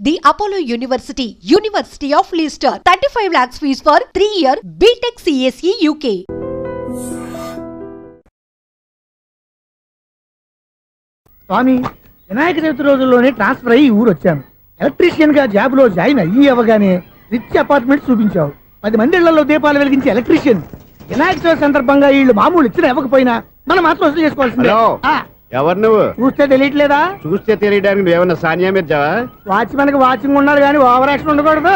The Apollo University, University of Leicester, 35 lakhs fees for 3-year BTech CSE UK. స్వామి, వినాయక చవితి రోజుల్లోనే transfer అయ్యి ఊరు వచ్చాను. Electrician గా జాబ్ లో జాయిన్ అయ్యి అవగానే రిచ్ అపార్ట్మెంట్ చూపించావు. 10 మంది ఇళ్లలో దీపాలు వెలిగించే ఎలక్ట్రీషియన్. వినాయక చవితి సందర్భంగా వీళ్ళు మామూలు ఇచ్చిన ఇవ్వకపోయినా మనం మాత్రం వసూలు చేసుకోవాల్సిందే. ఎవరు నువ్వు? చూస్తే తెలియట్లేదా? చూస్తే తెలియడానికి నువ్వేమన్నా సానియా మీర్జావా? వాచ్మెన్ కి వాచింగ్ ఉండాలి కానీ ఓవర్ యాక్షన్ ఉండకూడదు.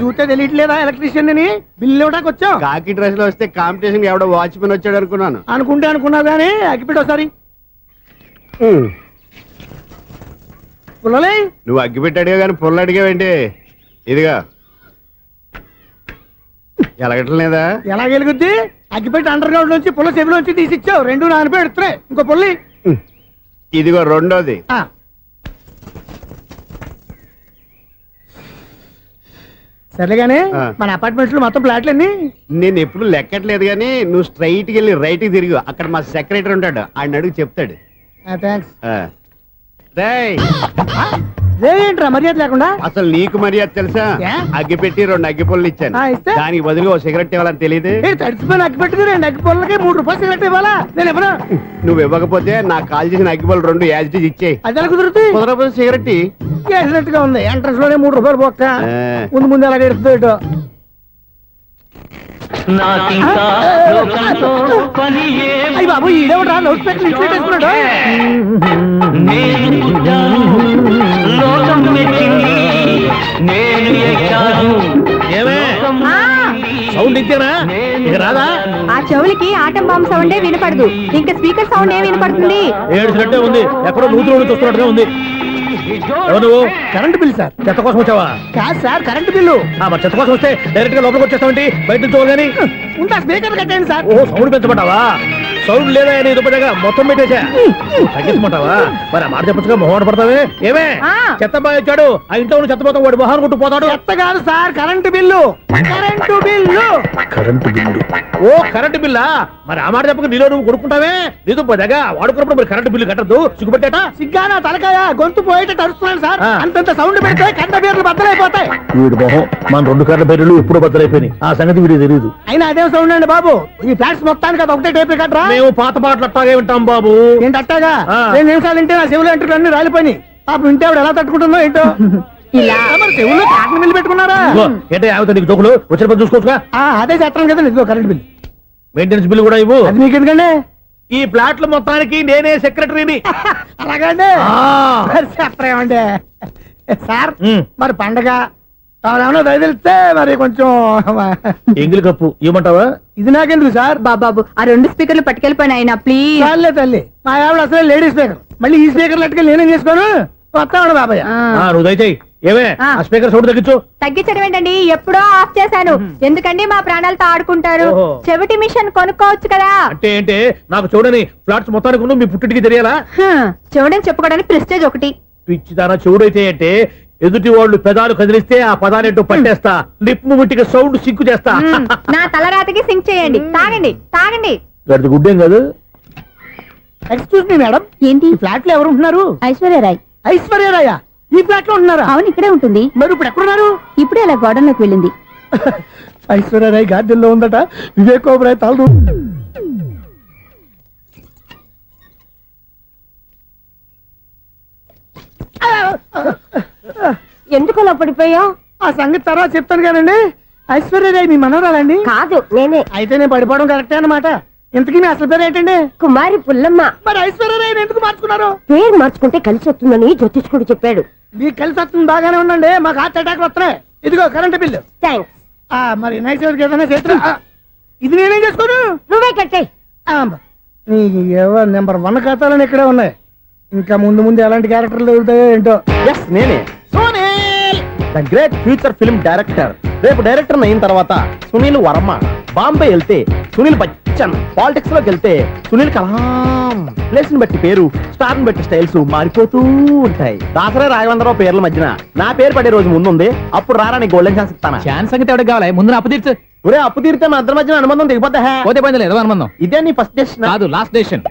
చూస్తే తెలియట్లేదా ఎలక్ట్రీషియన్ అని? బిల్లు ఇవ్వడానికి వచ్చాం. కాకి డ్రెస్ లో వస్తే కాంపిటీషన్ ఎవడో వాచ్మెన్ వచ్చాడు అనుకున్నాను. అనుకున్నావు కానీ అగ్గిపెట్టి ఒకసారి పుల్లలే. నువ్వు అగ్గిపెట్టి అడిగా కానీ పుల్ల అడిగావేంటి? ఇదిగా ఎలగట్లేదా? ఎలా వెలుగుద్ది? అగ్గిపెట్టి అండర్ గ్రౌండ్ నుంచి పుల్ల చెవిలోంచి తీసిచ్చావు. 2 నానిపోయి ఎడుతున్నాయి. ఇంకో పుల్లి ఇదిగో రెండోది. సరేగానే మన అపార్ట్మెంట్స్ లో మొత్తం ఫ్లాట్లు అన్ని నేను ఎప్పుడు లెక్కట్లేదు కానీ నువ్వు స్ట్రైట్ కి వెళ్ళి రైట్ కి తిరిగి అక్కడ మా సెక్రటరీ ఉంటాడు, ఆయన అడుగు చెప్తాడు. థ్యాంక్స్. ఏంట్రా మర్యాద లేకుండా? అసలు నీకు మర్యాద తెలుసా? అగ్గి పెట్టి 2 అగ్గి పొల్లు ఇచ్చాను, దానికి బదులుగా 1 సిగరెట్ ఇవ్వాలని తెలియదు. తడిచిపోయిన అగ్గి పెట్టి 2 అగ్గి పొల్లకి 3 రూపాయలు సిగరెట్ ఇవ్వాలా? నేను ఇవ్వను. నువ్వు ఇవ్వకపోతే నాకు కాల్ చేసిన అగ్గి పొల్లు 2 యాజిటీస్ ఇచ్చేయి. అది ఎలా కుదురుతుంది? కుదరకపోతే సిగరెట్ చేసినట్టుగా ఉంది. ఎంట్రన్స్ లోనే 3 రూపాయలు పోక్క. ముందు ఎలా ఎడుతుంది ఇటు. అయ్యి బాబు, ఈడేవడా లౌడ్ స్పీకర్ ఇంట్లో పెట్టేసుకున్నాడు? సౌండ్ ఇచ్చానా? ఇక రాదా? ఆ చెవులకి ఆటం బాంబు సౌండే వినపడదు, ఇంకా స్పీకర్ సౌండ్ ఏ వినపడుతుంది? ఏడుసినట్టే ఉంది. ఎక్కడో నూతులు చూస్తున్నట్టుగా ఉంది. ఎవరు? Current bill sir. చెత్త కోసం వచ్చావా? కాదు సార్, కరెంట్ బిల్లు. మరి చెత్త కోసం వస్తే డైరెక్ట్ గా లోపలికి వచ్చేస్తామంటే బయట నుంచి కానీ ఉంటా. స్పీకర్ కట్టండి సార్. ఓ, సౌండ్ పెంచమంటావా? సౌండ్ లేదా అని దుబ్బగా మొత్తం పెట్టేసా. తగ్గించమంటావా? మరి ఆ మాట చెప్పచ్చుగా, మొహమాట పడతావే. ఏమే చెత్త బాగా ఇచ్చాడు, ఆ ఇంట్లో చెత్త పోతాం, వాడు మొహాన్ని కొట్టు పోతాడు. చెత్త కాదు sir, current bill. Current bill. Current bill. ఓ, కరెంటు బిల్లా? మరి ఆ మాట చెప్పక నీలో నువ్వు కొడుకుంటావే. నీతో పోదాగా వాడుకున్నప్పుడు మరి కరెంటు బిల్లు కట్టద్దు. సిగ్గుపెట్టాట? సిగ్గానా తలకాయ? గొంతు పోయేటట్టు అరుస్తున్నాను సార్. అంతంత సౌండ్ పెడితే కంట బీర్లు బద్దలైపోతాయి. వీడు మొహం మన 2 కరెంట్ బీర్లు ఎప్పుడో బద్దలైపోయినాయి. ఆ సంగతి వీడికి తెలియదు. అయినా అదే సౌండ్ అండి బాబు. ఈ ఫ్లాట్స్ మొత్తానికి అది ఒకటే టైప్ కట్టరా? మేము పాత పాటలు అట్టాగే వింటాం బాబు. ఏంటి అట్టాగా? 2 నిమిషాలు వింటే నా చెవులు ఎంటర్ అన్ని రాలిపోయి. పాపం వింటే ఆవిడ ఎలా తట్టుకుంటుందో ఏంటో. చెవుల్లో కాటన్ బిల్లు పెట్టుకున్నారా? ఏంటో యావత నీకు జోకులు వచ్చిన చూసుకోవచ్చుగా. అదే చేస్తాను కదా. ఇదిగో కరెంట్ బిల్, మెయింటెనెన్స్ బిల్లు కూడా ఇవ్వు. అది మీకు ఎందుకండి? ఈ ప్లాట్ల మొత్తానికి నేనే సెక్రటరీని. అలాగండి. చెప్పరేమండి సార్. మరి పండగ ఏమన్నా దయదలిస్తే మరి కొంచెం ఎంగిలి కప్పు ఇవ్వమంటావా? ఇది నాకెందుకు సార్? బాబాబు, ఆ 2 స్పీకర్లు పట్టుకెళ్ళిపోయిన ఆయన ప్లీజ్. చాలే తల్లి, మా ఆవిడ అసలే లేడీ స్పీకర్. మళ్ళీ ఈ స్పీకర్లు అట్టుకెళ్ళి నేనేం చేసుకోను? వస్తాడు బాబాయ్. నువ్వు దయచేయి. ఏమే ఆ స్పీకర్ సౌండ్ తగ్గించు. తగ్గించడం ఏంటండి? ఎప్పుడో ఆఫ్ చేశాను. ఎందుకండి మా ప్రాణాలతో ఆడుకుంటారు? చెవిటి మిషన్ కొనుక్కోవచ్చు కదా. అంటే ఏంటి? నాకు చూడని ఫ్లాట్స్ మొత్తానికి ముందు మీ పుట్టింటికి తెలియాలా? చెవుడని చెప్పుకోవడానికి ప్రెస్టేజ్ ఒకటి. పిచ్చిదానా చెవుడైతే అంటే ఎదుటి వాళ్ళు పెదాలు కదిలిస్తే ఆ పదాలేంటో పట్టేస్తా. లిప్ ముట్టికి సౌండ్ సింక్ చేస్తా. నా తలరాతకి సింక్ చేయండి. తాగండి తాగండి. గడిది గుడ్డేం కాదు. ఎక్స్క్యూజ్ మీ మేడం, ఏంటి ఫ్లాట్ లో ఎవరు ఉంటున్నారు? ఐశ్వర్యరాయ్. ఐశ్వర్యరాయ ఈ ఫ్లాట్ లో ఉంటున్నారా? అవును, ఇక్కడే ఉంటుంది. మరి ఇప్పుడు ఎక్కడున్నారు? ఇప్పుడే అలా గోడంలోకి వెళ్ళింది. ఐశ్వర్యరాయ్ గార్డెన్ లో ఉందట. వివేక్ ఓబరాయ్ తలదు. ఎందుకు అలా పడిపోయావు? ఆ సంగతి తర్వాత చెప్తాను కానండి. ఐశ్వర్యరాయ్ మీ మనవరాలండి? కాదు, నేనే. అయితే నేను పడిపోవడం కరెక్టే అన్నమాట. ఇంతకీ మీ అసలు పేరు ఏంటండి? కుమారి పుల్లమ్మ. మరి ఐశ్వర్యరాయ్ ఎందుకు మార్చుకున్నారు? పేరు మార్చుకుంటే కలిసి వస్తుందని జ్యోతిష్కుడు చెప్పాడు. మీకు కలిసి వస్తుంది, బాగానే ఉండండి. మాకు హార్ట్ అటాక్ వస్తున్నాయి. ఇదిగో కరెంట్ బిల్లు. థ్యాంక్స్. మరి నైట్ ఏదైనా చేస్తా. ఇది నేనేం చేసుకోను? నువ్వే కట్టే. నెంబర్ 1 ఖాతాలని ఇక్కడే ఉన్నాయి. ఇంకా ముందు ముందు ఎలాంటి క్యారెక్టర్లు దొరుకుతాయో ఏంటో. నేనే the great future film director. రేపు డైరెక్టర్ అయిన తర్వాత సునీల్ వర్మ. బాంబే వెళ్తే సునీల్ బచ్చన్. పాలిటిక్స్ లోకి వెళ్తే సునీల్ కలాం. ప్లేస్ ని బట్టి పేరు, స్టార్ ని బట్టి స్టైల్స్ మారిపోతూ ఉంటాయి. దాసరా రాఘవేంద్రరావు పేర్ల మధ్యన నా పేరు పడే రోజు ముందుంది. అప్పుడు రారా నీ గోల్డెన్ ఛాన్స్ ఇస్తాను. ఛాన్స్ సంగతి ఎవరికి కావాలి? ముందు అప్పు తీర్చు. ఒరే, అప్పు తీరితే మన ఇద్దరి మధ్యన అనుబంధం దిగిపోతా. పోతే పోయింది లేదు అనుబంధం. ఇదే నీ ఫస్ట్ డెస్టినేషన్ కాదు, లాస్ట్ డెస్టినేషన్.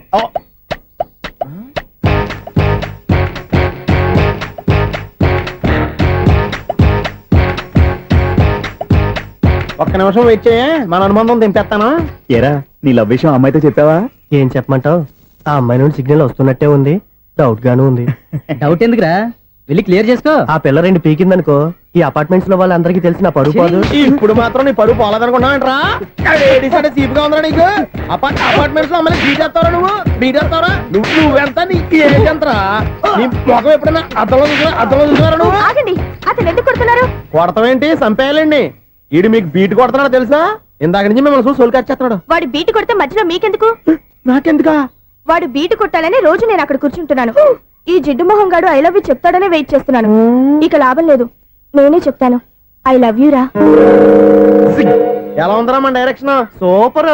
ఒక్క నిమిషం వెయిట్ చేయ మన అనుబంధం తెంపేస్తాను. ఏరా నీ లవ్ విషయం అమ్మాయితో చెప్పావా? ఏం చెప్పమంటావు? ఆ అమ్మాయి నుండి సిగ్నల్ వస్తున్నట్టే ఉంది, డౌట్ గాను ఉంది. డౌట్ ఎందుకురా, వెళ్ళి క్లియర్ చేసుకో. ఆ పిల్ల రెండు పీకిందనుకో ఈ అపార్ట్మెంట్స్ లో వాళ్ళందరికీ తెలిసిన పరువు పోదు. ఇప్పుడు మాత్రం నీ పరువు పోలేదనుకున్నావంటరా? సీపుగా ఉందా నీకు? అపార్ట్మెంట్స్ లో అమ్మని బీటేస్తావరా నువ్వు? బీటేస్తావరా నువ్వెంత? నీకు ఏంటంతరా? నీ ముఖం ఎప్పుడైనా అర్థంలో చూసారా నువ్వు? ఆగండి, అతను ఎందుకు కొడుతున్నారు? కొడతావేంటి? చంపేయాలండి. ఈడు మీకు బీట్ కొడుతున్నాడు తెలుసా? ఇందాక నుంచి మిమ్మల్ని చూసి సోల్ కచ్చేస్తున్నాడు. వాడు బీటు కొడితే మధ్యలో మీకెందుకు? నాకెందుకా? వాడు బీటు కొట్టాలని రోజు నేను అక్కడ కూర్చుంటున్నాను. ఈ జిడ్డు మొహం గాడు ఐ లవ్ యూ చెప్తాడనే వెయిట్ చేస్తున్నాను. ఇక లాభం లేదు, నేనే చెప్తాను ఐ లవ్ యూ రా. ఎలా ఉందరా మన డైరెక్షన్? సూపర్.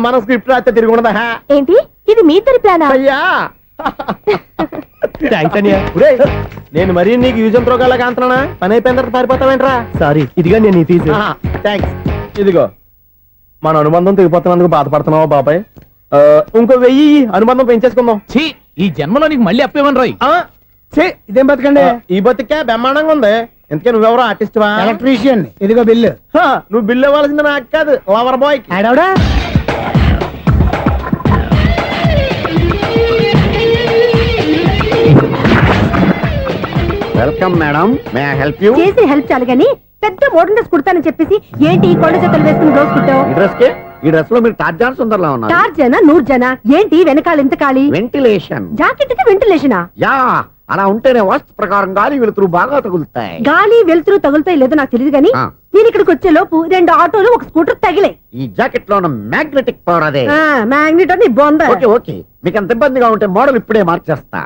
మన స్క్రిప్ట్ రాస్తే తిరిగి ఉండదా? ఏంటి ఇది మీ ఇద్దరి ప్లానా? అయ్యా నేను మరీ నీకు యూజ్ ఎంతో గల కాంతనా? పని అయిపోయిన తర్వాత పారిపోతావేంట్రా? సారీ, ఇదిగా నేను ఫీజు. థ్యాంక్స్. ఇదిగో మన అనుబంధం తెగిపోతున్నందుకు బాధపడుతున్నావా బాబాయ్? ఇంకో 1000 అనుబంధం పెంచేసుకుందాం. ఛీ, ఈ జన్మలో నీకు మళ్ళీ అప్పేమని రాయి. ఇదేం బతకండి? ఈ బతికే బ్రహ్మాండంగా ఉంది. ఎందుకే నువ్వెవరో ఆర్టిస్ట్ వా? ఎలక్ట్రీషియన్. ఇదిగో బిల్లు. నువ్వు బిల్లు ఇవ్వాల్సింది నాకు కాదు, లవర్ బాయ్. ఆడవడా? Welcome madam, may I help you? చేసి హెల్ప్ చాలు గాని పెద్ద మోడల్ డ్రెస్ కుడతానని చెప్పేసి ఏంటి ఈ కొండ జతలు వేసుకుని రోజు కుట్టావు? ఈ డ్రెస్ లో మీరు టార్జాన్ సుందర్లా ఉన్నారు. టార్జనా నూర్జనా? ఏంటి వెనకాల ఇంత ఖాళీ? వెంటిలేషన్. జాకెట్ కి వెంటిలేషనా? యా, అలా ఉంటేనే వాస్తు ప్రకారం గాలి వెలుతురు బాగా తగులుతాయి. గాలి వెలుతురు తగులుతాయి లేదో నాకు తెలియదు గానీ నేను ఇక్కడికి వచ్చే లోపు 2 ఆటోలు ఒక స్కూటర్ తగిలే. ఈ జాకెట్ లో ఉన్న మ్యాగ్నెటిక్ పవర్ అదే. మ్యాగ్నెట్ అని బొంద. ఓకే ఓకే, మీకు అంత ఇబ్బందిగా ఉంటే మోడల్ ఇప్పుడే మార్చేస్తా.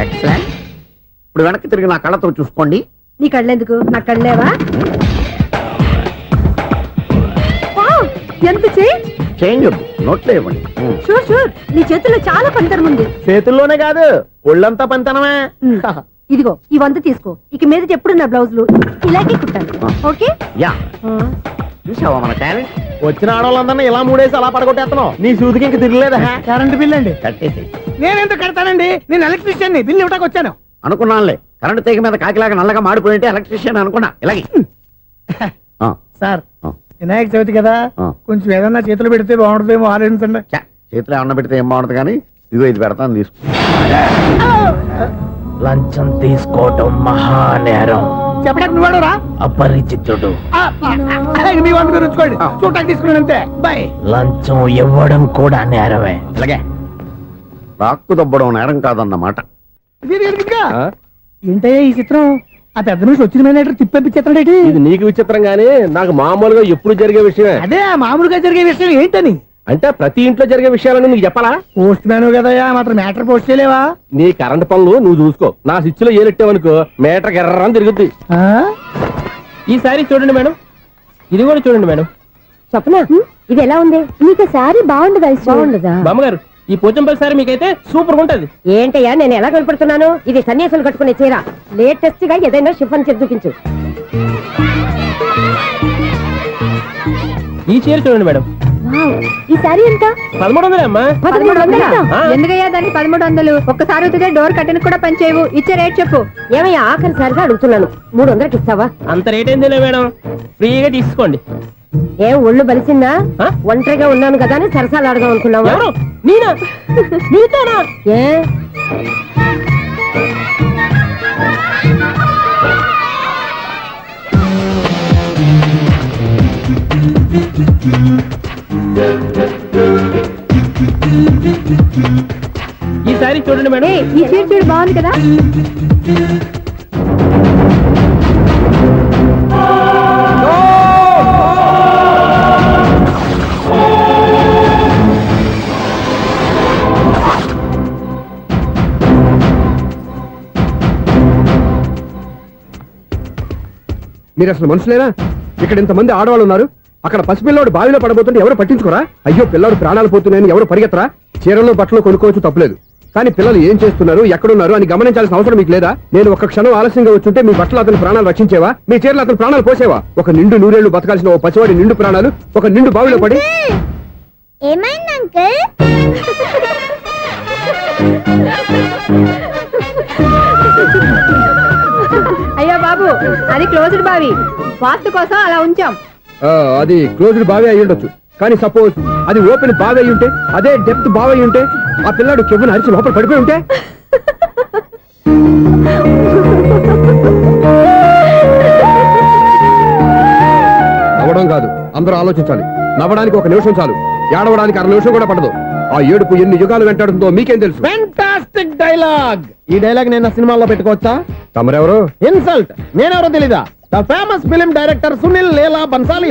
ఎక్సలెంట్. ఇప్పుడు వెనక్కి తిరిగి నా కళ్ళతో చూసుకోండి. నీ కళ్ళెందుకు? నా కళ్ళేవా? ఎంత చేంజ్? చేంజ్ వద్దు, నోట్లో ఇవ్వండి. షూర్ షూర్, నీ చేతుల్లో చాలా పంతరం ఉంది. చేతుల్లోనే కాదు ఒళ్ళంతా పంతనమే. ఇదిగో ఈ 100 తీసుకో. ఇక మీద ఎప్పుడు నా బ్లౌజులు ఇలాగే కుట్టాను. ఓకే? యా, చూసావా మన టాలెంట్? వచ్చిన ఆడవాళ్ళందరినీ ఇలా మూడేసి అలా పడగొట్టేస్తున్నావు. నీ సూదికి ఇంక తిరగలేదా? కరెంట్ బిల్ అండి. కట్టేసి. నేనెందుకు కడతానండి? నేను ఎలక్ట్రీషియన్. బిల్లు ఇవ్వడానికి వచ్చాను. అనుకున్నానులే, కరెంట్ తీగ మీద కాకిలాగా నల్లగా మాడిపోయింటే ఎలక్ట్రీషియన్ అనుకున్నా. ఇలాగే సార్, వినాయక చవితి కదా, కొంచెం ఏదన్నా చేతులు పెడితే బాగుంటుందేమో ఆలోచించండి. చేతిలో అన్న పెడితే ఏం బాగుంటుంది కానీ ఇదిగో ఇది పెడతాను, తీసుకో. లంచం తీసుకోవటం మహానేరం. చెప్పడానికి నువ్వాడరా? అపరిచితుడు. మీ వంట మీరు ఉంచుకోండి, చూడటానికి తీసుకున్నాను అంతే. బాయ్. లంచం ఇవ్వడం కూడా నేరమే. ఇలాగే రాక్కు దబ్బడం నేరం కాదన్నమాట. ఏంటయ్యా ఈ చిత్రం? ఆ పెద్ద మనిషి వచ్చిన మేనేటర్ తిప్పించేస్తాడేటి? ఇది నీకు విచిత్రం గానీ నాకు మామూలుగా ఎప్పుడు జరిగే విషయమే. అదే మామూలుగా జరిగే విషయం ఏంటని? అంటే ప్రతి ఇంట్లో జరిగే విషయాలని నీకు చెప్పాలా? పోస్ట్ మ్యాన్ కదయ్యా, మాత్రం మేటర్ పోస్ట్ చేయలేవా? నీ కరెంట్ పనులు నువ్వు చూసుకో. నా స్విచ్ లో ఏలెట్టావనుకో మేటర్ ఎర్రని తిరుగుద్ది. ఈసారి చూడండి మేడం, ఇది కూడా చూడండి మేడం. చెప్పనా? ఇది ఎలా ఉంది? నీకు సారీ బాగుండదా? బాగుండదా? బామ్మగారు, ఈ పోచంపల్లి సారీ మీకైతే సూపర్ ఉంటది. ఏంటయ్యా నేను ఎలా కనపడుతున్నాను? ఇది సన్యాసులు కట్టుకునే చీర. లేటెస్ట్ గా ఏదైనా షిఫన్ చేసి చూపించు. ఈ చీర చూడండి మేడం. ఈ సారీ ఎంత? 1300 అమ్మా. 1300? ఎందుకయ్యా దాన్ని 1300? ఒక్కసారి అవుతుందే డోర్ కట్టెన్ కూడా పనిచేయవు. ఇచ్చే రేట్ చెప్పు. ఏమయ్యా ఆఖరిసారిగా అడుగుతున్నాను, 300కి ఇస్తావా? అంత రేట్ ఏంది మేడం, ఫ్రీగా తీసుకోండి. ఏం ఒళ్ళు బలిసిందా? ఒంటరిగా ఉన్నాను కదా అని సరసాలు అడదాం అనుకున్నావా? ఎవరు? నేనా? నీతోనా? ఏ ఈ సారీ చూడండి మేడం. ఈ చీర చూడు, బాగుంది కదా? మీరు అసలు మనుషులేనా? ఇక్కడ ఇంతమంది ఆడవాళ్ళు ఉన్నారు, అక్కడ పసిపిల్లాడు బావిలో పడబోతుంటే ఎవరు పట్టించుకోరా? అయ్యో పిల్లాడు ప్రాణాలు పోతున్నాయని ఎవరు పరిగెత్తరా? చీరలు బట్టలు కొనుక్కోవచ్చు, తప్పులేదు. కానీ పిల్లలు ఏం చేస్తున్నారు, ఎక్కడున్నారు అని గమనించాల్సిన అవసరం మీకు లేదా? నేను ఒక క్షణం ఆలస్యంగా వచ్చుంటే మీ బట్టలు అతని ప్రాణాలు రక్షించేవా? మీ చీరలు అతని ప్రాణాలు పోసేవా? ఒక నిండు నూరేళ్లు బతకాల్సిన ఓ పసివాడి నిండు ప్రాణాలు ఒక నిండు బావిలో పడి. ఏమైంది అంకుల్? అయ్యో బాబు, అది క్లోజ్డ్ బావి, వాస్తు కోసం అలా ఉంచాం. అది క్లోజ్డ్ బావి అయి ఉండొచ్చు, కానీ సపోజ్ అది ఓపెన్ బావి అయి ఉంటే, అదే డెప్త్ బావి అయి ఉంటే, ఆ పిల్లాడు కెవ్వును అరిచి లోపల పడిపోయి ఉంటే. నవ్వడం కాదు, అందరూ ఆలోచించాలి. నవ్వడానికి 1 నిమిషం చాలు, ఏడవడానికి 1/2 నిమిషం కూడా పడదు. ఆ ఏడుపు ఎన్ని యుగాలు వెంటాడుతుందో మీకేం తెలుసు? Fantastic dialogue. ఈ డైలాగ్ నేను సినిమాలో పెట్టుకోవచ్చా? తమరెవరు? ఇన్సల్ట్. నేనెవరో తెలీదా? The famous film director Sunil Leela Bansali.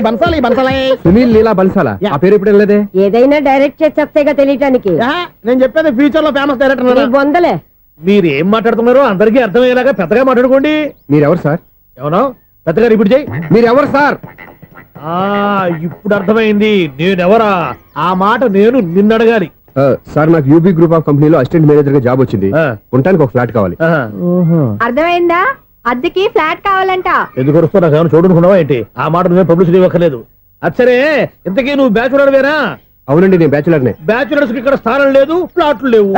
Sunil Leela బన్సాలా? ఆ పేరు ఇప్పుడు లేదే. ఏదైనా డైరెక్ట్ చేసి చెప్తేగా తెలియటానికి. నేను చెప్పేది ఫ్యూచర్ లో ఫేమస్ డైరెక్టర్. బొందలే. మీరు ఏం మాట్లాడుతున్నారో అందరికీ అర్థమయ్యేలాగా పెద్దగా మాట్లాడుకోండి. మీరెవరు సార్? ఎవరో పెద్దగా రిపీట్ చేయి. మీరెవరు సార్? ఇప్పుడు అర్థమైంది నేనెవరా. ఆ మాట నేను నిన్నడగాలి. సార్, నాకు యూబీ గ్రూప్ ఆఫ్ కంపెనీలో అసిస్టెంట్ మేనేజర్ గా జాబ్ వచ్చింది. ఉండటానికి ఒక ఫ్లాట్ కావాలి. అర్థమైందా? అద్దెకి ఫ్లాట్ కావాలంట. ఎందుకు వస్తావు? నాకు ఏమైనా చూడనుకున్నావా ఏంటి? ఆ మాట నువ్వే పబ్లిసిటీ ఇవ్వక్కర్లేదు. అచ్చరే, ఇంతకీ నువ్వు బ్యాచులర్ వేరా? అవునండి, నేను బ్యాచులర్నే. బ్యాచులర్స్ కి ఇక్కడ స్థానం లేదు, ఫ్లాట్లు లేవు.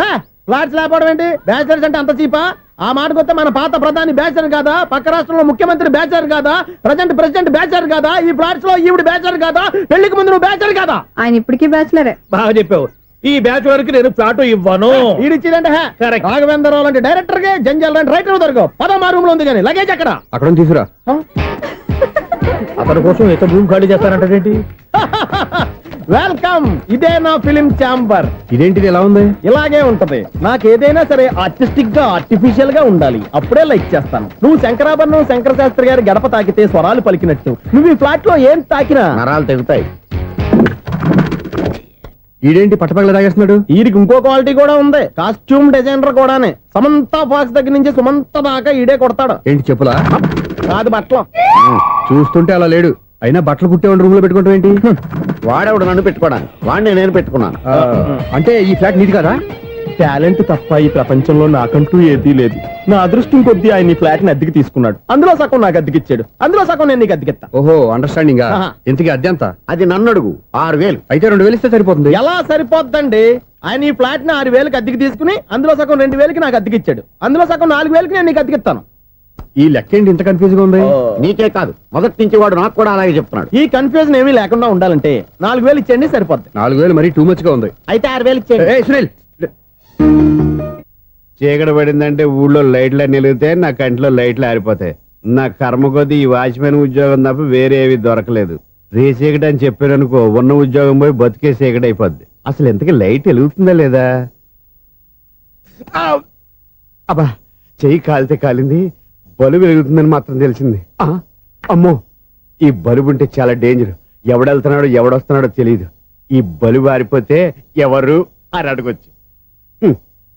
ఫ్లాట్స్ లేకపోవడం ఏంటి? బ్యాచిలర్స్ అంటే అంత చీపా? ఆ మాటకొస్తే మన పాత ప్రధాని బ్యాచర్ కాదా? పక్క రాష్ట్రంలో ముఖ్యమంత్రి బ్యాచర్ కాదా? ప్రెసిడెంట్ బ్యాచర్ కాదా? ఈ ఫ్లాట్స్ లో ఈవిడ బ్యాచర్ కాదా? పెళ్లికి ముందు నువ్వు బ్యాచర్ కాదా? ఆయన ఇప్పటికీ బ్యాచులరే. బాగా చెప్పావు. ఈ బ్యాచులర్ కి నేను ఫ్లాట్ ఇవ్వను. ఈడిచ్చిందంటే రాఘవేంద్రరావు లాంటి డైరెక్టర్ కి, జంజాల్ లాంటి రైటర్ దొరకవు. 10వ రూమ్ లో ఉంది కానీ లగేజ్ అక్కడ. అక్కడ తీసుకురా. అతని కోసం ఎంత రూమ్ ఖాళీ చేస్తానంటే వెల్కమ్. ఇదే నా ఫిలిం ఛాంబర్. ఇదేంటిది ఎలా ఉంది? ఇలాగే ఉంటది. నాకు ఏదైనా సరే ఆర్టిస్టిక్ గా, ఆర్టిఫిషియల్ గా ఉండాలి. అప్పుడే లైక్ చేస్తాను. నువ్వు శంకరాభరణం శంకర శాస్త్రి గారి గడప తాకితే స్వరాలు పలికినట్టు, నువ్వు ఈ ఫ్లాట్ లో ఏం తాకినా నరాలు తెగుతాయి. ఈడేంటి పట్టపగల తాగేస్తున్నాడు? వీరికి ఇంకో క్వాలిటీ కూడా ఉంది. కాస్ట్యూమ్ డిజైనర్ కూడానే. సమంత ఫాక్స్ దగ్గర నుంచి సుమంత దాకా ఈడే కొడతాడు. ఏంటి చెప్పులా? కాదు, బట్టలు. చూస్తుంటే అలా లేడు. అయినా బట్టలు కుట్టేవాడి రూమ్ లో పెట్టుకుంటాం ఏంటి? వాడేవాడు నన్ను పెట్టుకోవడానికి, వాడిని నేను పెట్టుకున్నాను. అంటే ఈ ఫ్లాట్ నీది కదా? టాలెంట్ తప్ప ఈ ప్రపంచంలో నాకంటూ ఏదీ లేదు. నా అదృష్టం కొద్దీ ఆయన ఈ ఫ్లాట్ ని అద్దెకి తీసుకున్నాడు. అందులో సగం నాకు అద్దెకిచ్చాడు, అందులో సగం నేను నీకు అద్దెకిస్తా. ఓహో, అండర్స్టాండింగ్. ఇంతకీ అద్దె ఎంత? అది నన్ను అడుగు. 6,000. అయితే 2,000 ఇస్తే సరిపోతుంది. ఎలా సరిపోద్దండి? ఆయన ఈ ఫ్లాట్ ని 6,000కి అద్దెకి తీసుకుని అందులో సగం 2,000కి నాకు అద్దెకిచ్చాడు, అందులో సగం 4,000కి నేను నీకు అద్దెకిస్తాను. ఈ లెక్క ఏంటి ఇంత కన్ఫ్యూజ్ గా ఉంది? నీకే కాదు, మొదటి నుంచి వాడు నాకు కూడా అలాగే చెప్తున్నాడు. ఈ కన్ఫ్యూజన్ ఏమీ లేకుండా ఉండాలంటే 4,000 ఇచ్చేయండి, సరిపోద్ది. 4,000 మరీ టూ మచ్ గా ఉంది. అయితే 6,000 ఇచ్చేయండి. సునీల్, చీకటి పడిందంటే ఊళ్ళో లైట్లు నిలిగితే నా కంటిలో లైట్లు ఆరిపోతాయి. నా కర్మ కొద్దీ ఈ వాచ్మెన్ ఉద్యోగం తప్ప వేరే ఏవి దొరకలేదు. రేచీకటి అని చెప్పారనుకో, ఉన్న ఉద్యోగం పోయి బతికే చీకటి అయిపోద్ది. అసలు ఎంతకీ లైట్ వెలుగుతుందా లేదా? అబ్బా, చెయ్యి కాలితే కాలింది, బలుబు వెలుగుతుందని మాత్రం తెలిసింది. అమ్మో, ఈ బలుబు ఉంటే చాలా డేంజర్. ఎవడెళ్తున్నాడో ఎవడొస్తున్నాడో తెలియదు. ఈ బలుబు ఆరిపోతే ఎవరు అని అడగొచ్చు.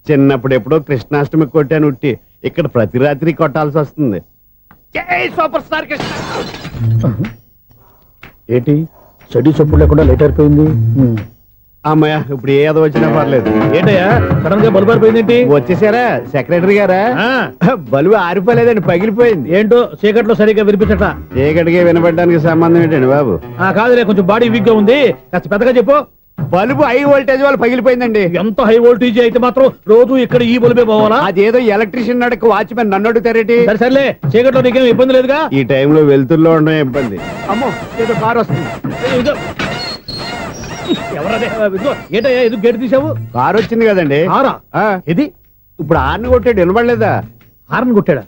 చిన్నప్పుడు ఎప్పుడో కృష్ణాష్టమి కొట్టాను ఉట్టి, ఇక్కడ ప్రతి రాత్రి కొట్టాల్సి వస్తుంది. జై సూపర్ స్టార్ కృష్ణ. ఏంటి చెడు చెప్పుడు లేకుండా లేట్ అయిపోయింది? అమ్మయ్య, ఇప్పుడు ఏదో వచ్చినా పర్లేదు. ఏంటయ్యా సడన్ గా బల్బు ఆరిపోయింది? వచ్చేసారా సెక్రటరీ గారా? బలుబు ఆరిపోలేదండి, పగిలిపోయింది. ఏంటో చీకట్లో సరిగ్గా వినిపించట. చీకటికి వినపడడానికి సంబంధం ఏంటండి బాబు? కాదులే, కొంచెం బాడీ వీక్ గా ఉంది, కాస్త పెద్దగా చెప్పు. బల్బు హై వోల్టేజ్ వాళ్ళు పగిలిపోయిందండి. ఎంత హై వోల్టేజ్ అయితే మాత్రం రోజు ఇక్కడ ఈ బల్బే పోవాలా? అదేదో ఎలక్ట్రీషియన్ నడక వాచ్మెన్ నన్ను అడుగుతారేటి? సరే సర్లే, చీకట్లో నీకేం ఇబ్బంది లేదుగా? ఈ టైంలో వెళ్తుల్లో ఉండడం ఇబ్బంది. అమ్మో, ఏదో కారు వస్తుంది. ఎవరదే? ఏంటయ్యా ఎందుకు గేట్ తీసావు? కారు వచ్చింది కదండి. కారా? ఇది ఇప్పుడు హార్న్ కొట్టాడు, వినపడలేదా? హార్న్ కొట్టాడా?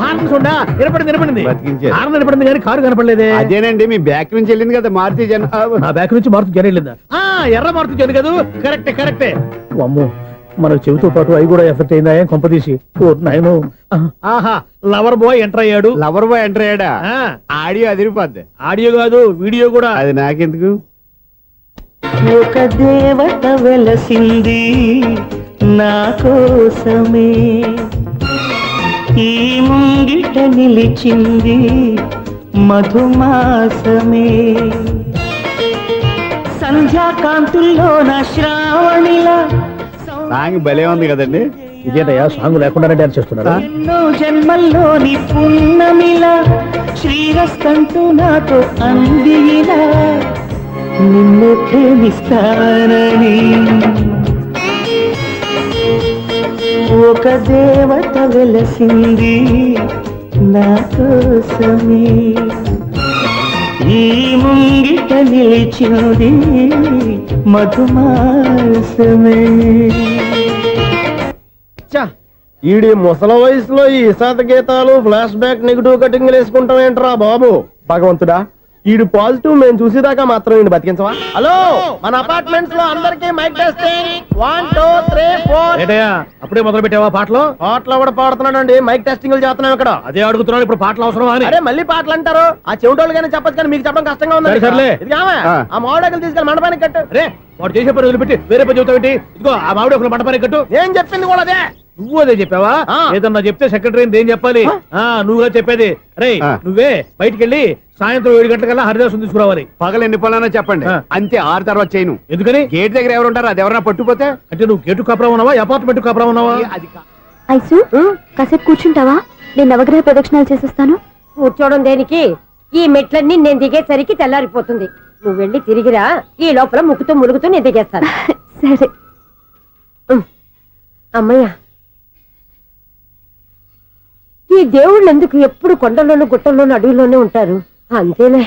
హార్న్ చూడా వినపడింది. బతికించాడు. హార్న్ వినపడింది కానీ కారు కనపడలేదే. అదేనండి, మీ బ్యాక్ నుంచి వెళ్ళింది కదా మారుతి జన. నా బ్యాక్ నుంచి మారుతి జన వెళ్ళిందా? ఎర్ర మారుతి జన కదా? కరెక్టే. అమ్మో, మనకు చెవితో పాటు అవి కూడా ఎఫెక్ట్ అయిందా కొంపదీసి? నాయను. ఆహా, లవర్ బాయ్ ఎంటర్ అయ్యాడు. లవర్ బాయ్ ఎంటర్ అయ్యాడా? ఆడియో అదిరిపోద్ది. ఆడియో కాదు, వీడియో కూడా. అది నాకెందుకు? ఒక దేవత వెలసింది నా కోసమే, ఈ ముంగిట నిలిచింది మధుమాసమే, సంధ్యాకాంతుల్లో నా శ్రావణిలా. సాంగ్ భలే ఉంది కదండి. ఇదేటయ్యా సాంగ్ లేకుండానే డాన్స్ చేస్తున్నారా? ఎన్నో జన్మల్లోని పున్నమిలా శ్రీరస్తంటూ నాతో అందిలా, నిన్ను ప్రేమిస్తానని. ఒక దేవత వెలసింది నా కోసమే ఈ ముంగిట నిలిచింది మధుమాసమే. ఈడి ముసల వయసులో ఈ ఇసాత గీతాలు ఫ్లాష్ బ్యాక్ నెగిటివ్ కటింగ్ వేసుకుంటాం ఏంట్రా బాబు. భగవంతుడా, ఈడు పాజిటివ్ మేము చూసేదాకా మాత్రం ఈయన బతికించవా. హలో, మన అపార్ట్మెంట్స్ లో అందరికి మైక్ టెస్టింగ్ 1 2 3 4. ఏంటయ్యా అప్పుడే మొదలు పెట్టావా పాటలు? పాటలు కూడా పాడుతున్నాడు అండి, మైక్ టెస్టింగ్ చేస్తున్నాం ఇక్కడ. అదే అడుగుతున్నాడు, ఇప్పుడు పాటలు అవసరమా అని. అరే మళ్ళీ పాటలు అంటారు, ఆ చెవిటోళ్ళు కానీ చెప్పచ్చు కానీ మీకు చెప్పడం కష్టంగా ఉంది. సర్లే. ఇది ఆ మామిడాకులు తీసుకెళ్ళి మండపానికి కట్టు. అరే వాడు చేసే పని వదిలిపెట్టి వేరే పని చెబుతావేంటి? ఇదిగో ఆ మామిడి ఒకరు మంటపానికి కట్టు. నేను చెప్పింది కూడా అదే. నువ్వు అదే చెప్పావా? ఆ. ఏదన్నా చెప్తే సెక్రటరీ ఏం చెప్పాలి? నువ్వుగా చెప్పేది. రే ఆ. నువ్వే బయటికి వెళ్ళి సాయంత్రం 7 గంటలకల్లా హరిదాసు తీసుకురావాలి. పగలు ఎన్ని పనులైనా చెప్పండి, ఆ. అంతే 6 తర్వాత చేయను. ఎందుకని? గేట్ దగ్గర ఎవరు ఉంటారు, అది ఎవరన్నా పట్టుపోతే అంటే నువ్వు గేటు కాపురా ఉన్నావా, అపార్ట్మెంట్ కాపురా ఉన్నావా? అది ఐసు కాసేపు కూర్చుంటావా? నేను నవగ్రహ ప్రదక్షిణాలు చేసేస్తాను. కూర్చోవడం దేనికి? ఈ మెట్లన్నీ నేను దిగేసరికి తెల్లారిపోతుంది. నువ్వు వెళ్ళి తిరిగిరా, ఈ లోపల ముక్కుతూ ములుగుతూ నేను దిగేస్తాను. సరే. అమ్మయ్య, ఈ దేవుళ్ళు ఎందుకు ఎప్పుడు కొండల్లోనూ గుట్టల్లోనూ అడవిలోనే ఉంటారు? అంతేలే,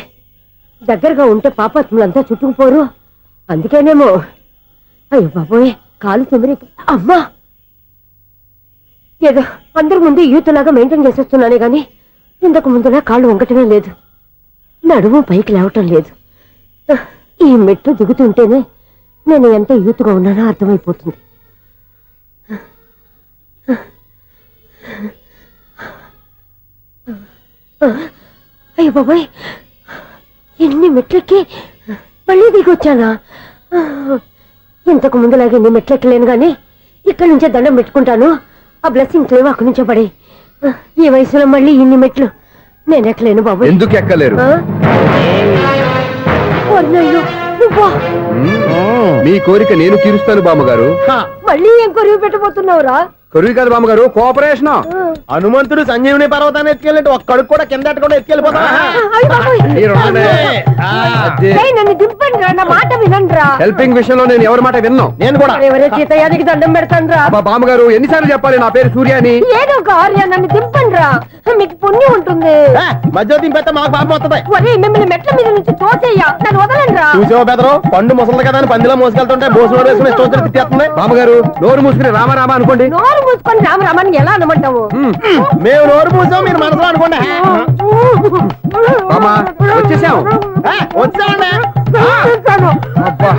దగ్గరగా ఉంటే పాపాత్ములంతా చుట్టుకుపోరు. అందుకేనేమో. అయ్యో బాబోయ్, కాలు తొమ్మిది. అమ్మా, ఏదో అందరి ముందు యూత్లాగా మెయింటైన్ చేసేస్తున్నానే గాని ఇంతకు ముందులా కాళ్ళు వంకటమే లేదు, నడుము పైకి లేవటం లేదు. ఈ మెట్లు దిగుతుంటేనే నేను ఎంత యూత్గా ఉన్నానో అర్థమైపోతుంది. అయ్యో బాబాయ్, ఎన్ని మెట్లెక్కి మళ్ళీ దిగొచ్చానా? ఇంతకు ముందులాగే ఎన్ని మెట్లెక్కలేను గాని ఇక్కడి నుంచే దండం పెట్టుకుంటాను. ఆ బ్లెస్సింగ్స్ లేవు అక్కడి నుంచే పడే. ఈ వయసులో మళ్ళీ ఇన్ని మెట్లు నేను ఎక్కలేను బాబు. ఎందుకు ఎక్కలేరు? నువ్వా? మీ కోరిక నేను తీరుస్తాను బామ్మగారు. మళ్ళీ ఏం కొరివి పెట్టబోతున్నావురా? కొరువు కాదు బామ్మగారు, కోఆపరేషన్. హనుమంతుడు సంజీవుని పర్వతాన్ని ఎత్తుకెళ్ళి ఒక్కడికి కూడా కింద కూడా ఎత్తుకెళ్ళిపోతా. అయ్య బాబోయ్. ఏయ్, నన్ను దింపండి రా, నా మాట వినండి రా. హెల్పింగ్ విషయంలో నేను ఎవరి మాట విన్నాను. నేను కూడా. ఎవరే సీతయ్యానికి దండం పెడతాను రా. మా బామ్మగారు ఎన్నిసార్లు చెప్పాలి నా పేరు సూర్య అని? ఏదో ఒక ఆర్య, నన్ను దింపండి రా, మీకు పుణ్యం ఉంటుంది. మధ్య దింపేస్తే మాకు పాపం వస్తుంది. ఒరే, మిమ్మల్ని మెట్ల మీద నుంచి తోసేయ్యా, నన్ను వదలండి రా. చూసావా బెదరు, పండు ముసలి కదా అని పందిలో మోసుకెళ్తుంటే భోజనం వేసుకుని స్తోత్రం తిట్టేస్తుంది. బామ్మగారు నోరు మూసుకుని రామారామ అనుకోండి. నోరు మూసుకొని రామరామాన్ని ఎలా అనమంటావు? మేము నోరు మూసాం, మీరు మనసులో అనుకోండి. బామ్మ వచ్చేసాం. వచ్చానండి. అబ్బా,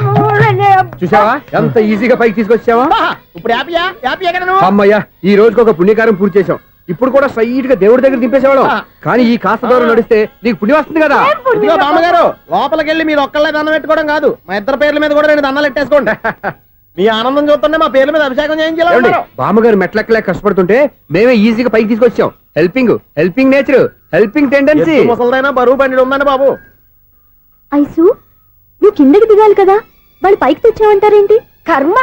చూసావా ఎంత ఈజీగా పైకి తీసుకొచ్చావా? ఇప్పుడు హ్యాపీయా? హ్యాపీయా కదా నువ్వు? అమ్మయ్యా, ఈ రోజుకి ఒక పుణ్యకారం పూర్తి చేసాం. ఇప్పుడు కూడా స్ట్రైట్ గా దేవుడి దగ్గర దింపేసేవాళ్ళం. కానీ ఈ కాస్త దూరం నడిస్తే నీకు పుణ్యం వస్తుంది కదా. ఇదిగో బామ్మగారు, లోపలికి వెళ్ళి మీరు ఒక్కళ్ళే దండం పెట్టుకోవడం కాదు, మా ఇద్దరు పేర్ల మీద కూడా 2 దండాలు పెట్టేసుకోండి. మీ ఆనందం చూస్తుంటే మా పేర్ల మీద అభిషేకం చేయించాలి. బామ్మగారు మెట్లెక్కలే కష్టపడుతుంటే మేమే ఈజీగా పైకి తీసుకొచ్చాం. Helping nature, helping tendency. ముసలిదైనా బరువు బండి ఉందండి బాబు. ఐసు, నువ్వు కిందకి దిగాలి కదా, వాళ్ళు పైకి తెచ్చావంటారేంటి? కర్మ,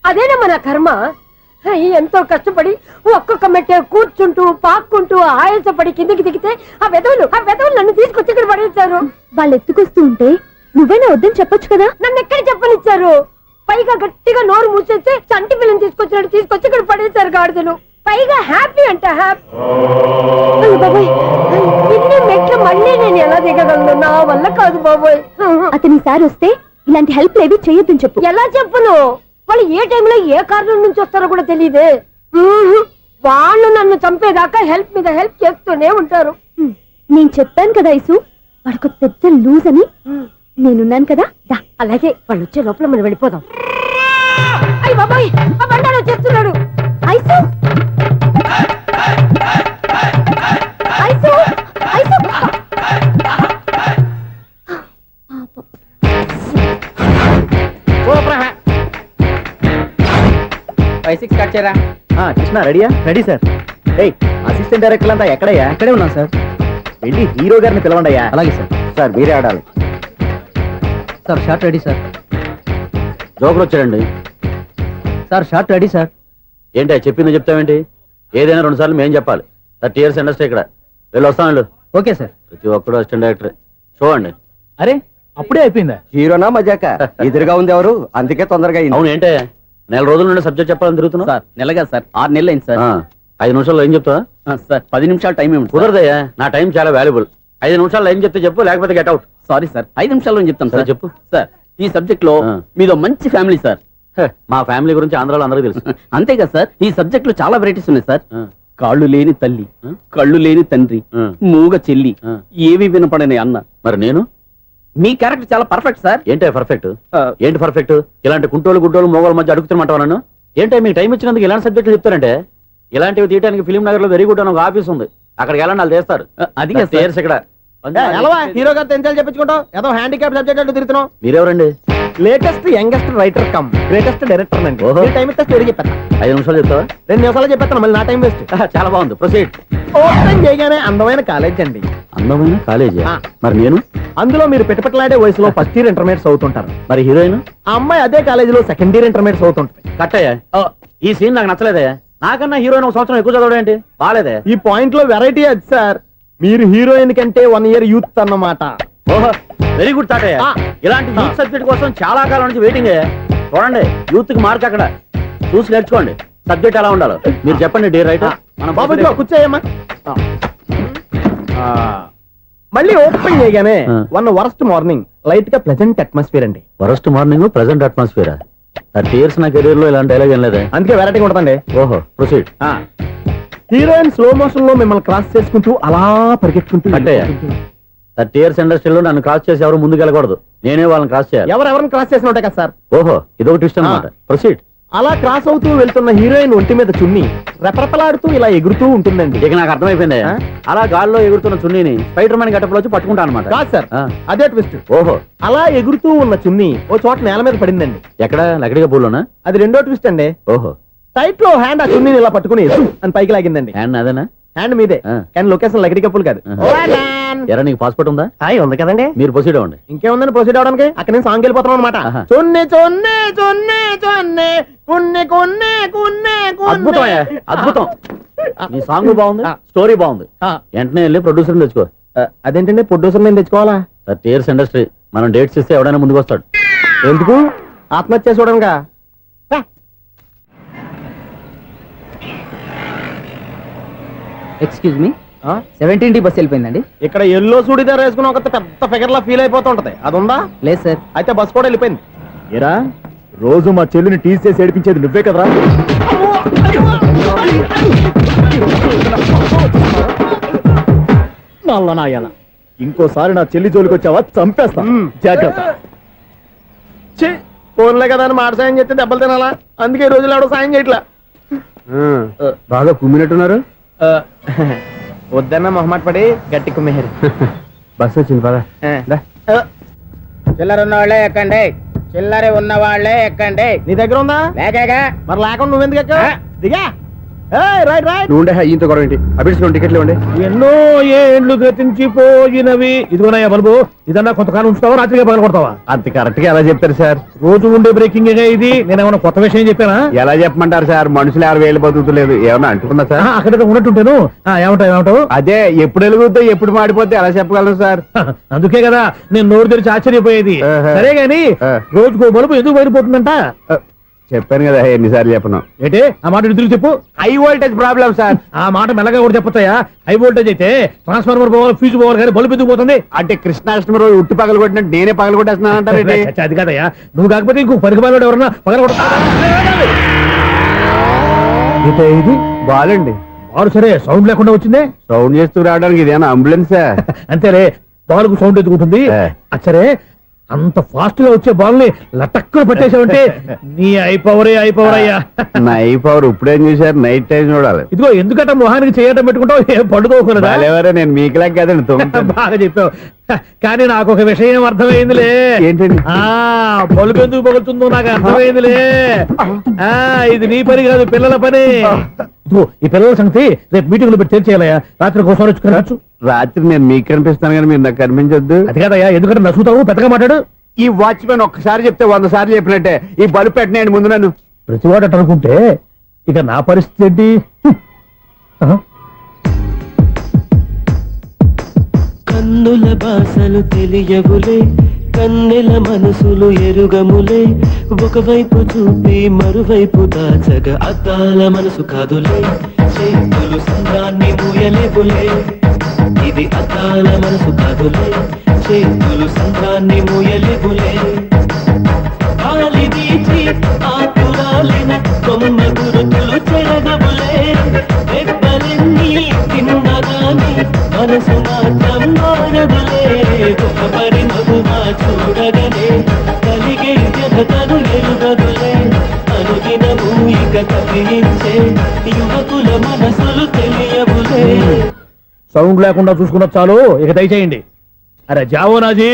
అదేనమ్మా నా కర్మ. ఎంతో కష్టపడి ఒక్కొక్క మెట్ట కూర్చుంటూ పాక్కుంటూ ఆయాసపడి కిందకి దిగితే ఆ వెధవులు నన్ను తీసుకొచ్చి ఇక్కడ పడేశారు. వాళ్ళు ఎత్తుకొస్తూ ఉంటే నువ్వేనా వద్దని చెప్పొచ్చు కదా. నన్ను ఎక్కడ చెప్పనిచ్చారు? పైగా గట్టిగా నోరు మూసేస్తే చంటి పిల్లని తీసుకొచ్చి ఇక్కడ పడేశారు గాడిదలు. పైగా హ్యాపీ అంట హ్యాపీ. బాబోయ్, ఇన్ని మెట్లు మళ్ళీ నేను ఎలా దిగగలను? నా వల్ల కాదు బాబోయ్. అతని సారి వస్తే ఇలాంటి హెల్ప్ లేవి చేయొద్దని చెప్పు. ఎలా చెప్పును? వాళ్ళు ఏ టైంలో ఏ కారణం నుంచి వస్తారో కూడా తెలియదే. వాళ్ళు నన్ను చంపేదాకా హెల్ప్ మీద హెల్ప్ చేస్తూనే ఉంటారు. నేను చెప్పాను కదా ఐసు, వాడికి పెద్ద లూజ్ అని. నేనున్నాను కదా. అలాగే, వాళ్ళు వచ్చే లోపల మనం వెళ్ళిపోదాం. అయ్య బాబాయ్, ఆ బండారు వచ్చేస్తున్నాడు. Ice, ice, ice. 5-6 స్టార్ట్ చేయరా. కృష్ణ రెడీయా? Ready sir. ఏయ్, అసిస్టెంట్ డైరెక్టర్ అంతా ఎక్కడయ్యా? ఇక్కడే ఉన్నాం సార్. వెళ్ళి హీరో గారిని పిలవండి అయ్యా. అలాగే సార్. సార్ మీరే ఆడాలి. Sir shot ready sir. Joker వచ్చాడండి. Sir shot ready sir. ఏంటి చెప్పింది చెప్తావేంటి? ఏదైనా 2 సార్లు మేము చెప్పాలి. 30 years ఇండస్ట్రీ ఇక్కడ. వెళ్ళి వస్తాను. Okay sir. ప్రతి ఒక్కడు అసిస్టెంట్ డైరెక్టర్. చూడండి. అరే, అప్పుడే అయిపోయిందా? హీరోనా మజాక? ఎదురుగా ఉంది ఎవరు, అందుకే తొందరగా అయింది. అవును ఏంటే నెల రోజుల నుండి సబ్జెక్ట్ చెప్పాలని తిరుగుతున్నా సార్ నెలగా సార్ 6 నెలలు అయింది సార్ 5 నిమిషాల్లో ఏం చెప్తావా సార్ 10 నిమిషాలు టైం ఏమిటి కుదరదయ్యా, నా టైం చాలా వాల్యుబుల్. 5 నిమిషాల్లో ఏం చెప్తే చెప్పు, లేకపోతే గెట్ అవుట్. సారీ సార్ 5 నిమిషాల్లో చెప్తాను సార్. చెప్పు. సార్ ఈ సబ్జెక్ట్ లో మీదో మంచి ఫ్యామిలీ సార్. మా ఫ్యామిలీ గురించి ఆంధ్రాలో అందరికీ తెలుసు. అంతేగా సార్, ఈ సబ్జెక్ట్ లో చాలా వెరైటీస్ ఉన్నాయి సార్. ఆ. కాళ్ళు లేని తల్లి, కళ్ళు లేని తండ్రి, ఆ. మూగ చెల్లి, ఆ. ఏవి వినపడని అన్న. మరి నేను మీ క్యారెక్టర్ చాలా పర్ఫెక్ట్ సార్. ఏంటే పర్ఫెక్ట్? ఏంటి పర్ఫెక్ట్? ఇలాంటి కుంటోలు గుడ్డోలు మోగోళ్ళ మధ్య అడుగుతున్నమాట నన్ను. ఏంటంటే మీకు టైం ఇచ్చినందుకు ఇలాంటి సబ్జెక్టులు చెప్తారంటే, ఇలాంటివి తీయడానికి ఫిలిం నగర్ లో వెరీ గుడ్ అని ఒక ఆఫీస్ ఉంది, అక్కడికి వెళ్ళండి, వాళ్ళు చేస్తారు. అది చేర్స్ ఇక్కడ ఎలవా హీరో గారితో ఎంజాయ్ చెప్పించుకుంటావు, ఏదో హ్యాండిక్యాప్ సబ్జెక్ట్ అంటూ తిరుగుతున్నావు. మీరెవరండి? Latest youngest writer cum greatest director అండి. ఓహో. టైం ఇస్తే స్టోరీ చెప్పేస్తా. 5 నిమిషాలు చెప్తావా? 2 నిమిషాలు చెప్పేస్తాను, మళ్ళీ నా టైం వేస్ట్. చాలా బాగుంది, ప్రొసీడ్. ఓపెన్ చేయగానే అందమైన కాలేజ్ అండి. అందమైన కాలేజీ. ఆ. మరి నేను? అందులో మీరు పెట్టుపట్లాడే వయసులో ఫస్ట్ ఇయర్ ఇంటర్మీడియట్స్ అవుతుంటారు. మరి హీరోయిన్? ఆ అమ్మాయి అదే కాలేజీలో సెకండ్ ఇయర్ ఇంటర్మీడియట్స్ అవుతుంటుంది. కట్టయ్యా, ఈ సీన్ నాకు నచ్చలేదే. నాకన్నా హీరోయిన్ ఒక సంవత్సరం ఎక్కువ చదవడం ఏంటి? బాలేదే. ఈ పాయింట్ లో వెరైటీ అది సార్, మీరు హీరోయిన్ కంటే 1 ఇయర్ యూత్ అన్నమాట. ఓహో, వెరీ గుడ్ థాట్. ఆ. ఇలాంటి యూత్ సబ్జెక్ట్ కోసం చాలా కాలం నుంచి వెయిటింగ్. చూడండి, యూత్ కి మార్క్ అక్కడ చూసి నేర్చుకోండి. సబ్జెక్ట్ ఎలా ఉండాలో మీరు చెప్పండి డియర్ రైటర్. మనం బాబు ఇదిగో కూర్చోయమ్మా. మళ్ళీ ఓపెన్ చేయగానే ఆ. 1 వరస్ట్ మార్నింగ్, లైట్ గా ప్లెజెంట్ అట్మాస్ఫియర్ అండి. First morning present atmosphere. 30 years నా కెరీర్ లో ఇలాంటి డైలాగ్ ఏం లేదే. అందుకే వెరైటీ ఉంటుందండి. ఓహో, ప్రొసీడ్. హీరోయిన్ స్లో మోషన్ లో మిమ్మల్ని క్రాస్ చేసుకుంటూ అలా పరిగెత్తుకుంటూ కట్టయ్య, 30 years ఇండస్ట్రీలో నన్ను క్రాస్ చేసి ఎవరు ముందుకు వెళ్ళకూడదు, నేనే వాళ్ళని క్రాస్ చేయాలి. ఎవరెవరిని క్రాస్ చేసిన ఉంటాయి కదా సార్. ఓహో, ఇదొక ట్విస్ట్ అన్నమాట. ప్రొసీడ్. అలా క్రాస్ అవుతూ వెళ్తున్న హీరోయిన్ ఒంటి మీద చున్ని రెపరెపలాడుతూ ఇలా ఎగురుతూ ఉంటుందండి. ఇక నాకు అర్థమైపోయింది. ఆ? అలా గాల్లో ఎగురుతున్న చున్నీని స్పైడర్ మ్యాన్ గట్టపులో వచ్చి పట్టుకుంటా అనమాట. కాదు సార్, ఆ. అదే ట్విస్ట్. ఓహో, అలా ఎగురుతూ ఉన్న చున్ని ఓ చోట నేల మీద పడిందండి. ఎక్కడ? లకడిగా పూల్లోనా? అది రెండో ట్విస్ట్ అండి. ఓహో, టైట్ లో హ్యాండ్ ఆ చున్నీని ఇలా పట్టుకుని సు అని పైకి లాగిందండి. హ్యాండ్ అదేనా? హ్యాండ్ మీదే, ఆ. కానీ లొకేషన్ లకడి కప్పులు కాదు. ఎరా, నీకు పాస్పోర్ట్ ఉందా? హాయ్ ఉంది కదండి. మీరు ప్రొసీడ్ అవ్వండి. ఇంకేముందని ప్రొసీడ్ అవడానికి, అక్కడ నేను సాంగ్ వెళ్ళిపోతాం అనమాట. ఆహా. చొన్నే చొన్నే చొన్నే చొన్నే కున్నే కున్నే కున్నే అద్భుతం అయ్యా, అద్భుతం. నీ సాంగ్ బాగుంది, ఆ. స్టోరీ బాగుంది. వెంటనే వెళ్ళి ప్రొడ్యూసర్ తెచ్చుకో. అదేంటండి ప్రొడ్యూసర్ నేను తెచ్చుకోవాలా? 30 years ఇండస్ట్రీ, మనం డేట్స్ ఇస్తే ఎవడైనా ముందుకు వస్తాడు. ఎందుకు? ఆత్మహత్య చూడంగా. ఎక్స్క్యూజ్ మీ, 17D బస్ వెళ్ళిపోయిందండి. ఇక్కడ ఎల్లో చూడిదార్ వేసుకుని ఒక పెద్ద ఫిగర్ లా ఫీల్ అయిపోతుంటది, అది ఉందా? లేదు సార్. అయితే బస్ కూడా వెళ్ళిపోయింది. ఏరా, రోజు మా చెల్లిని టీస్ చేసి ఏడిపించేది నువ్వే కదరా? నల్ల నాయాల, ఇంకోసారి నా చెల్లి జోలికి వచ్చావా చంపేస్తా. జాగ్రత్త. ఫోన్లే కదా అని మాట సాయం చేస్తే దెబ్బలు తినాలా? అందుకే ఈ రోజులు ఎవడో సాయం చేయట్లా. బాగా కుమ్మినట్టున్నారు. వద్దన్న మొహమాట పడి గట్టి కుమ్మేరు. బస్సు వచ్చింది పద. చిల్లర ఉన్న వాళ్ళే ఎక్కండి, చిల్లర ఉన్న వాళ్ళే ఎక్కండి. నీ దగ్గర ఉందా? లేకేగా మరి లేకుండా నువ్వెందుకు ఎక్క? దిగా. Right right. నువ్వు ఉండే ఈయంతో గొడవ ఏంటి? అభిడ్చుకోండి, టికెట్లు ఇవ్వండి. ఎన్నో ఏండ్లు గతించిపోయినవి. ఇదిగోనయ్యా బల్బు, ఇదన్నా కొంతకాలం ఉంచుతావా, రాత్రిగా పగల కొడతావా? అంత కరెక్ట్ గా ఎలా చెప్తారు సార్? రోజు ఉండే బ్రేకింగ్ ఇది. నేనేమన్నా కొత్త విషయం చెప్పానా? ఎలా చెప్పమంటారు సార్? మనుషులు 60 వేలు బతుకుతలేదు, ఏమన్నా అంటున్నా సార్? అక్కడ ఉన్నట్టుంటాను. ఏమంటావు? అదే ఎప్పుడు వెలుగుతో ఎప్పుడు మాడిపోతే ఎలా చెప్పగలను సార్? అందుకే కదా నేను నోరు తెరిచి ఆశ్చర్యపోయేది. ఆహా. సరే గాని ఆ. రోజుకో బలుపు ఎందుకు బయటపోతుందంట? చెప్పాను కదా ఎన్నిసార్లు చెప్పను. ఏంటి ఆ మాట ఎదురు చెప్పు. High voltage problem sir. ఆ మాట మెల్లగా కూడా చెప్పొచ్చాయా? హై వోల్టేజ్ అయితే ట్రాన్స్ఫార్మర్ పోవాలి, ఫ్యూజ్ పోవాలి, కానీ బల్బు ఎందుకు పోతుంది? అంటే కృష్ణాష్టమి రోజు ఉట్టి పగలు కొట్టినట్టు నేనే పగలు కొట్టేస్తున్నాను అంటారేంటి? చచ్చా, అది కాదయ్యా. నువ్వు కాకపోతే ఇంకో పరిగబాలు ఎవరన్నా పగల ఇది బాలండి. బారు సరే సౌండ్ లేకుండా వచ్చిందే. సౌండ్ చేస్తూ రావడానికి ఇదేనా అంబులెన్సా? అంతేలే, బాల్కు సౌండ్ ఎదుగుతుంది. ఏ. అచ్చరే, అంత ఫాస్ట్ గా వచ్చే బాల్ ని లటక్కులు పట్టేసావంటే నీ అయిపోవరే అయ్యా. నైట్ పవర్ ఇప్పుడేం చూసారు? నైట్ టైం చూడాలి. ఇదిగో ఎందుకంటే మొహానికి చేయటం పెట్టుకుంటావు, ఏం పండుకోకూడదా? బాలేవరే, నేను మీకులాగా కదండి తొమ్మిది. బాగా చెప్పావు. కానీ నాకు ఒక విషయం అర్థమైందిలే. ఏంటండి? బల్బు ఎందుకు పగులుతుందో నాకు అర్థమైందిలే. ఇది నీ పని కాదు, పిల్లల పని. ఇదిగో ఈ పిల్లల సంగతి రేపు మీటింగ్ లో పెట్టి తెలిసేయాలయ్యా. రాత్రి కోసం వచ్చి రాత్రి నేను మీకు కనిపిస్తాను కానీ మీరు నాకు కనిపించొద్దు. అది కాదయ్యా, ఎందుకంటే నసుగుతావు, పెద్దగా మాట్లాడు. ఈ వాచ్మెన్ ఒక్కసారి చెప్తే 100 సార్లు చెప్పినట్టే. ఈ బల్బు పెట్టినాయండి ముందు నన్ను. ప్రతివాడు అనుకుంటే ఇక నా పరిస్థితి ఏంటి? కన్నుల భాషలు తెలియవులే, కన్నెల మనసులు ఎరుగములే ఒకవైపు చూపి మరువైపు దాచగా అద్దాల మనసు కాదులే చేతులు సంద్రాన్ని మూయలేవులే ఇది అద్దాల మనసు కాదులే చేతులు సంద్రాన్ని మూయలేవులే గాలి వీచి ఆకురాలిన కొమ్మ గురుతులు చెరగవులే రెప్పలెన్ని తిన్నగాని మనసు మాత్రం మారదులే ఒక పరిమగుమా చూడగలే కలిగే జగతను ఎరుగదులే అనుదినము ఇక కవించే యువకుల మనసులు తెలియవులే. సౌండ్ లేకుండా చూసుకున్న చాలు, ఇక దయచేయండి. అరే జావో నాజీ,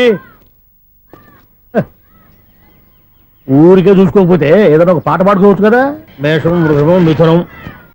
ఊరికే చూసుకోకపోతే ఏదైనా ఒక పాట పాడుకోవచ్చు కదా. మేషం, వృషభం, మిథునం,